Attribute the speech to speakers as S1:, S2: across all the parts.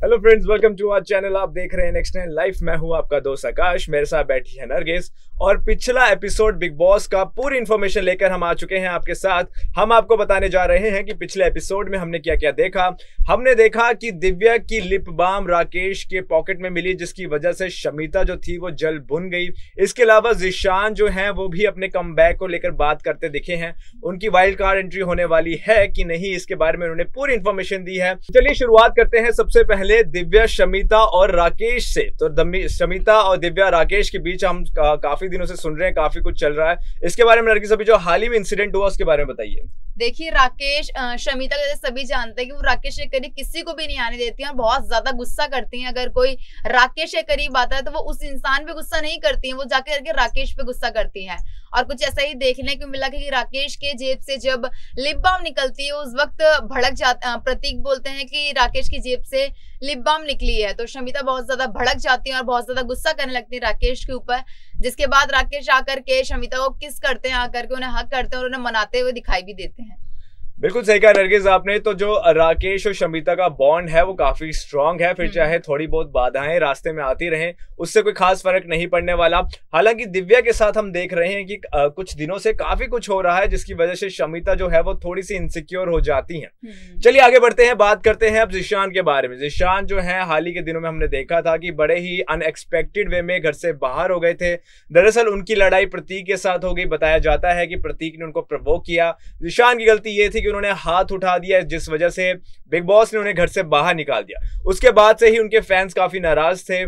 S1: Hello friends, welcome to our channel. आप देख रहे हैं नेक्स्ट नाइन लाइफ। मैं हूं आपका दोस्त आकाश, मेरे साथ बैठी है नरगिस। और पिछला एपिसोड बिग बॉस का पूरी इंफॉर्मेशन लेकर हम आ चुके हैं आपके साथ। हम आपको बताने जा रहे हैं कि पिछले एपिसोड में हमने क्या क्या देखा। हमने देखा कि दिव्या की लिप बाम राकेश के पॉकेट में मिली, जिसकी वजह से शमिता जो थी वो जल भुन गई। इसके अलावा ज़ीशान जो है वो भी अपने कमबैक को लेकर बात करते दिखे हैं। उनकी वाइल्ड कार्ड एंट्री होने वाली है कि नहीं, इसके बारे में उन्होंने पूरी इंफॉर्मेशन दी है। चलिए शुरुआत करते हैं सबसे पहले दिव्या, शमिता और राकेश से। तो शमिता और दिव्या राकेश के बीच हम काफी दिनों से सुन रहे हैं, काफी कुछ चल रहा है। इसके बारे में नरगिस, अभी जो हाल ही में इंसिडेंट हुआ उसके बारे में बताइए।
S2: देखिए, राकेश शमिता को जैसे सभी जानते हैं कि वो राकेश के करीब किसी को भी नहीं आने देती हैं और बहुत ज्यादा गुस्सा करती हैं। अगर कोई राकेश के करीब आता है तो वो उस इंसान पे गुस्सा नहीं करती हैं, वो जाके करके राकेश पे गुस्सा करती हैं। और कुछ ऐसा ही देखने को मिला कि राकेश के जेब से जब लिप बाम निकलती है उस वक्त भड़क जाता, प्रतीक बोलते हैं कि राकेश की जेब से लिप बाम निकली है, तो शमिता बहुत ज्यादा भड़क जाती है और बहुत ज्यादा गुस्सा करने लगती है राकेश के ऊपर। जिसके बाद राकेश आकर के शमिता को किस करते हैं, आकर के उन्हें हक करते हैं और उन्हें मनाते हुए दिखाई भी देते हैं।
S1: बिल्कुल सही कहा नरगिस आपने। तो जो राकेश और शमिता का बॉन्ड है वो काफी स्ट्रांग है। फिर चाहे थोड़ी बहुत बाधाएं रास्ते में आती रहें, उससे कोई खास फर्क नहीं पड़ने वाला। हालांकि दिव्या के साथ हम देख रहे हैं कि कुछ दिनों से काफी कुछ हो रहा है, जिसकी वजह से शमिता जो है वो थोड़ी सी इनसिक्योर हो जाती हैं। चलिए आगे बढ़ते हैं, बात करते हैं अब ज़ीशान के बारे में। ज़ीशान जो है हाल ही के दिनों में हमने देखा था कि बड़े ही अनएक्सपेक्टेड वे में घर से बाहर हो गए थे। दरअसल उनकी लड़ाई प्रतीक के साथ हो गई। बताया जाता है कि प्रतीक ने उनको प्रोवोक किया। ज़ीशान की गलती ये थी कि उन्होंने हाथ उठा दिया, जिस वजह से बिग बॉस ने उन्हें घर से बाहर निकाल दिया। उसके बाद से ही उनके फैंस काफी नाराज थे।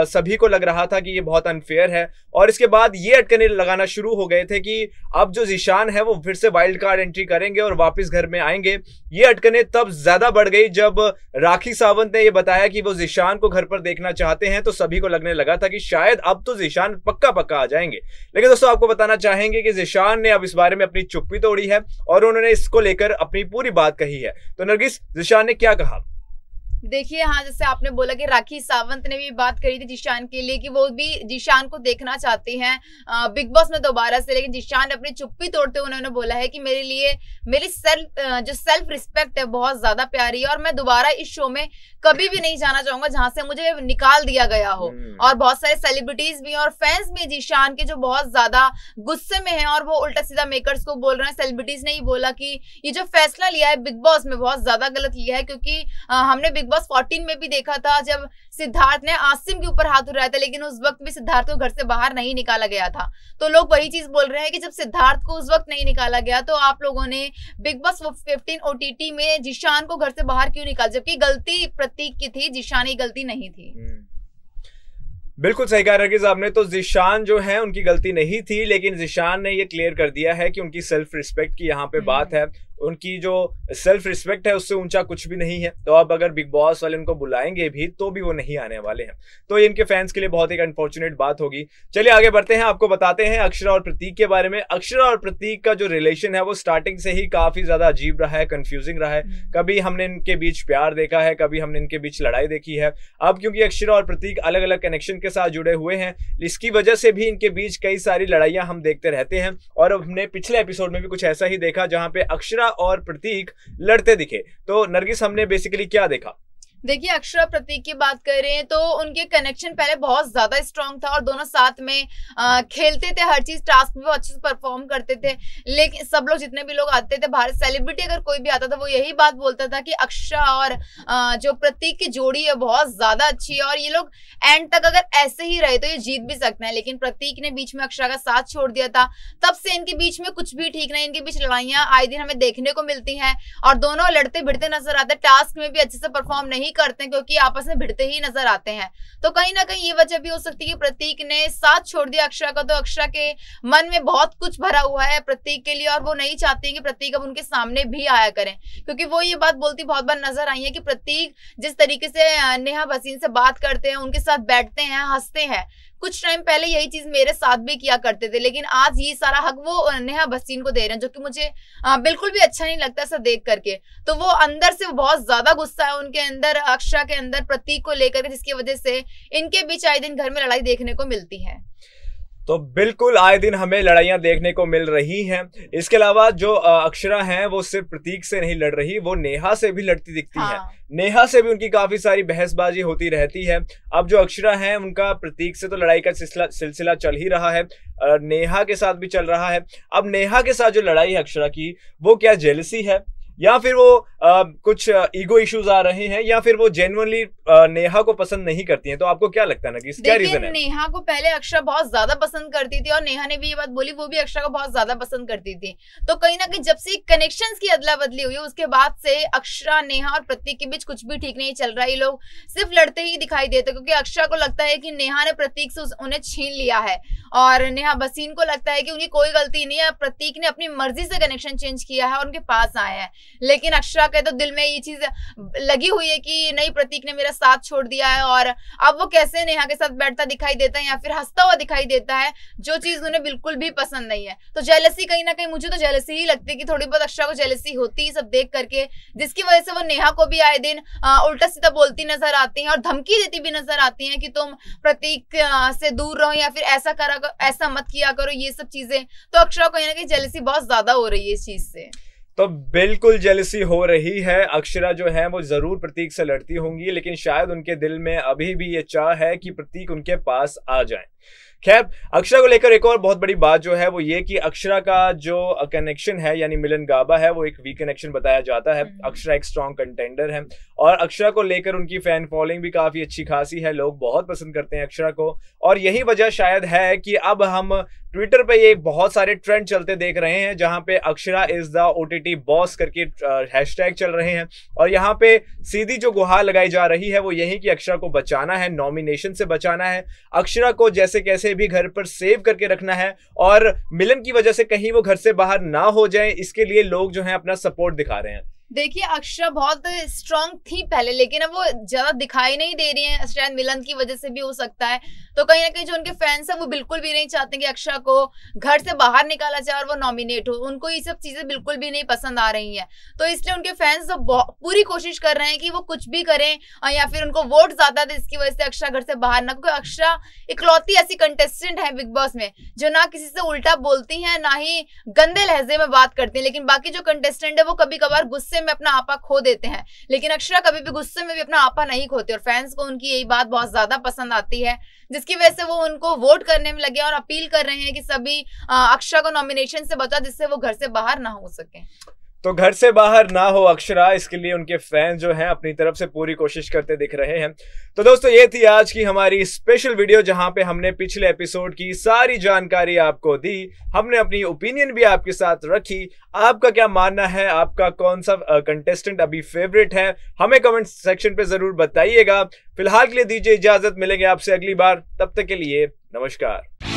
S1: सभी को लग रहा था कि ये बहुत अनफेयर है। और इसके बाद ये अटकने लगाना शुरू हो गए थे कि अब जो ज़ीशान है वो फिर से वाइल्ड कार्ड एंट्री करेंगे और वापस घर में आएंगे। ये अटकने तब ज्यादा बढ़ गई जब राखी सावंत ने ये बताया कि वो ज़ीशान को घर पर देखना चाहते हैं। तो सभी को लगने लगा था कि शायद अब तो ज़ीशान पक्का आ जाएंगे। लेकिन दोस्तों, आपको बताना चाहेंगे कि ज़ीशान ने अब इस बारे में अपनी चुप्पी तोड़ी है और उन्होंने इसको लेकर अपनी पूरी बात कही है। तो नरगिस, ज़ीशान ने क्या कहा?
S2: देखिए, हाँ, जैसे आपने बोला कि राखी सावंत ने भी बात करी थी ज़ीशान के लिए कि वो भी ज़ीशान को देखना चाहती हैं बिग बॉस में दोबारा से। लेकिन ज़ीशान ने अपनी चुप्पी तोड़ते हुए उन्होंने बोला है कि मेरे लिए मेरी जो सेल्फ रिस्पेक्ट है बहुत ज्यादा प्यारी है और मैं दोबारा इस शो में कभी भी नहीं जाना चाहूंगा जहां से मुझे निकाल दिया गया हो। और बहुत सारे सेलिब्रिटीज भी हैं और फैंस भी ज़ीशान के जो बहुत ज्यादा गुस्से में है और वो उल्टा सीधा मेकर्स को बोल रहे हैं। सेलिब्रिटीज ने ही बोला कि ये जो फैसला लिया है बिग बॉस में बहुत ज्यादा गलत लिया है, क्योंकि हमने बिग बॉस 14 में भी देखा था जब सिद्धार्थ ने आसिम के ऊपर हाथ उठाया था, लेकिन उस वक्त भी सिद्धार्थ को घर से बाहर नहीं निकाला गया था। तो लोग वही चीज बोल रहे हैं कि जब सिद्धार्थ को उस वक्त नहीं निकाला गया तो आप लोगों ने बिग बॉस 15 OTT में ज़ीशान को घर से बाहर क्यों निकाला, जबकि गलती प्रतीक की थी, ज़ीशान की गलती नहीं थी।
S1: बिल्कुल सही कहा नरगिस आपने। तो ज़ीशान जो है उनकी गलती नहीं थी, लेकिन ज़ीशान ने ये क्लियर कर दिया है कि उनकी सेल्फ रिस्पेक्ट की यहाँ पे बात है। उनकी जो सेल्फ रिस्पेक्ट है उससे ऊंचा कुछ भी नहीं है। तो अब अगर बिग बॉस वाले उनको बुलाएंगे भी तो भी वो नहीं आने वाले हैं। तो ये इनके फैंस के लिए बहुत एक अनफॉर्चुनेट बात होगी। चलिए आगे बढ़ते हैं, आपको बताते हैं अक्षरा और प्रतीक के बारे में। अक्षरा और प्रतीक का जो रिलेशन है वो स्टार्टिंग से ही काफी ज्यादा अजीब रहा है, कंफ्यूजिंग रहा है। कभी हमने इनके बीच प्यार देखा है, कभी हमने इनके बीच लड़ाई देखी है। अब क्योंकि अक्षरा और प्रतीक अलग अलग कनेक्शन के साथ जुड़े हुए हैं, इसकी वजह से भी इनके बीच कई सारी लड़ाइयां हम देखते रहते हैं। और हमने पिछले एपिसोड में भी कुछ ऐसा ही देखा जहां पे अक्षरा और प्रतीक लड़ते दिखे। तो नरगिस, हमने बेसिकली क्या देखा?
S2: देखिए, अक्षरा प्रतीक की बात कर रहे हैं तो उनके कनेक्शन पहले बहुत ज्यादा स्ट्रांग था और दोनों साथ में खेलते थे, हर चीज टास्क में वो अच्छे से परफॉर्म करते थे। लेकिन सब लोग जितने भी लोग आते थे बाहर, सेलिब्रिटी अगर कोई भी आता था वो यही बात बोलता था कि अक्षरा और जो प्रतीक की जोड़ी है बहुत ज्यादा अच्छी है और ये लोग एंड तक अगर ऐसे ही रहे तो ये जीत भी सकते हैं। लेकिन प्रतीक ने बीच में अक्षरा का साथ छोड़ दिया था, तब से इनके बीच में कुछ भी ठीक नहीं। इनके बीच लड़ाइयां आए दिन हमें देखने को मिलती हैं और दोनों लड़ते भिड़ते नजर आते हैं। टास्क में भी अच्छे से परफॉर्म नहीं करते हैं क्योंकि आपस में भिड़ते ही नजर आते हैं। तो कहीं ना कहीं ये वजह भी हो सकती है कि प्रतीक ने साथ छोड़ दिया अक्षरा का। तो अक्षरा के मन में बहुत कुछ भरा हुआ है प्रतीक के लिए और वो नहीं चाहती है कि प्रतीक अब उनके सामने भी आया करें, क्योंकि वो ये बात बोलती बहुत बार नजर आई है कि प्रतीक जिस तरीके से नेहा भसीन से बात करते हैं, उनके साथ बैठते हैं, हंसते हैं, कुछ टाइम पहले यही चीज मेरे साथ भी किया करते थे, लेकिन आज ये सारा हक वो नेहा भसीन को दे रहे हैं, जो कि मुझे बिल्कुल भी अच्छा नहीं लगता ऐसा देख करके। तो वो अंदर से बहुत ज्यादा गुस्सा है उनके अंदर, अक्षरा के अंदर प्रतीक को लेकर, जिसकी वजह से इनके बीच आए दिन घर में लड़ाई देखने को मिलती है।
S1: तो बिल्कुल आए दिन हमें लड़ाइयां देखने को मिल रही हैं। इसके अलावा जो अक्षरा हैं वो सिर्फ प्रतीक से नहीं लड़ रही, वो नेहा से भी लड़ती दिखती
S2: हाँ।
S1: है। नेहा से भी उनकी काफी सारी बहसबाजी होती रहती है। अब जो अक्षरा हैं उनका प्रतीक से तो लड़ाई का सिलसिला चल ही रहा है, नेहा के साथ भी चल रहा है। अब नेहा के साथ जो लड़ाई है अक्षरा की, वो क्या जेलसी है या फिर वो कुछ ईगो इश्यूज आ रहे हैं या फिर वो जेन्युइनली नेहा को पसंद नहीं करती हैं? तो आपको क्या लगता है ना कि क्या रीजन है?
S2: नेहा को पहले अक्षरा बहुत ज्यादा पसंद करती थी और नेहा ने भी ये बात बोली, वो भी अक्षरा को बहुत ज्यादा पसंद करती थी। तो कहीं ना कहीं जब से कनेक्शंस की अदला बदली हुई उसके बाद से अक्षरा, नेहा और प्रतीक के बीच कुछ भी ठीक नहीं चल रहा है। ये लोग सिर्फ लड़ते ही दिखाई देते, क्योंकि अक्षरा को लगता है कि नेहा ने प्रतीक से उन्हें छीन लिया है और नेहा बसीन को लगता है कि उनकी कोई गलती नहीं है, प्रतीक ने अपनी मर्जी से कनेक्शन चेंज किया है और उनके पास आया है। लेकिन अक्षरा के तो दिल में ये चीज लगी हुई है कि नहीं, प्रतीक ने मेरा साथ छोड़ दिया है और अब वो कैसे नेहा के साथ बैठता दिखाई देता है या फिर हंसता हुआ दिखाई देता है, जो चीज उन्हें बिल्कुल भी पसंद नहीं है। तो जेलसी, कहीं ना कहीं मुझे तो जेलसी ही लगती है कि थोड़ी बहुत अक्षरा को जेलसी होती है सब देख करके, जिसकी वजह से वो नेहा को भी आए दिन उल्टा सीधा बोलती नजर आती है और धमकी देती भी नजर आती है कि तुम प्रतीक से दूर रहो या फिर ऐसा करा, ऐसा मत किया करो, ये सब चीजें। तो अक्षरा को कहीं ना कहीं जेलसी बहुत ज्यादा हो रही है इस चीज से।
S1: तो बिल्कुल जेलसी हो रही है। अक्षरा जो है वो जरूर प्रतीक से लड़ती होंगी, लेकिन शायद उनके दिल में अभी भी ये चाह है कि प्रतीक उनके पास आ जाए। खैर, अक्षरा को लेकर एक और बहुत बड़ी बात जो है वो ये कि अक्षरा का जो कनेक्शन है यानी मिलन गाबा है वो एक वीक कनेक्शन बताया जाता है। अक्षरा एक स्ट्रॉन्ग कंटेंडर है और अक्षरा को लेकर उनकी फैन फॉलोइंग भी काफी अच्छी खासी है, लोग बहुत पसंद करते हैं अक्षरा को। और यही वजह शायद है कि अब हम ट्विटर पे ये बहुत सारे ट्रेंड चलते देख रहे हैं, जहां पे Akshara is the OTT boss करके हैशटैग चल रहे हैं और यहाँ पे सीधी जो गुहार लगाई जा रही है वो यही कि अक्षरा को बचाना है, नॉमिनेशन से बचाना है, अक्षरा को जैसे कैसे भी घर पर सेव करके रखना है और मिलन की वजह से कहीं वो घर से बाहर ना हो जाए, इसके लिए लोग जो है अपना सपोर्ट दिखा रहे हैं।
S2: देखिए, अक्षरा बहुत स्ट्रांग थी पहले, लेकिन अब वो ज्यादा दिखाई नहीं दे रही है, शायद मिलन की वजह से भी हो सकता है। तो कहीं ना कहीं जो उनके फैंस हैं वो बिल्कुल भी नहीं चाहते कि अक्षरा को घर से बाहर निकाला जाए और वो नॉमिनेट हो, उनको ये सब चीजें बिल्कुल भी नहीं पसंद आ रही हैं। तो इसलिए उनके फैंस पूरी कोशिश कर रहे हैं कि वो कुछ भी करें या फिर उनको वोट ज्यादा दे, इसकी वजह से अक्षरा घर से बाहर ना, क्योंकि अक्षरा इकलौती ऐसी कंटेस्टेंट है बिग बॉस में जो ना किसी से उल्टा बोलती है ना ही गंदे लहजे में बात करती है। लेकिन बाकी जो कंटेस्टेंट है वो कभी कभार गुस्से में अपना आपा खो देते हैं, लेकिन अक्षरा कभी भी गुस्से में भी अपना आपा नहीं खोते और फैंस को उनकी यही बात बहुत ज्यादा पसंद आती है, जिसकी वजह से वो उनको वोट करने में लगे और अपील कर रहे हैं कि सभी अक्षरा को नॉमिनेशन से बचाओ, जिससे वो घर से बाहर ना हो सके।
S1: तो घर से बाहर ना हो अक्षरा, इसके लिए उनके फैन जो हैं अपनी तरफ से पूरी कोशिश करते दिख रहे हैं। तो दोस्तों, ये थी आज की हमारी स्पेशल वीडियो जहां पे हमने पिछले एपिसोड की सारी जानकारी आपको दी, हमने अपनी ओपिनियन भी आपके साथ रखी। आपका क्या मानना है, आपका कौन सा कंटेस्टेंट अभी फेवरेट है, हमें कमेंट सेक्शन पे जरूर बताइएगा। फिलहाल के लिए दीजिए इजाजत, मिलेंगे आपसे अगली बार, तब तक के लिए नमस्कार।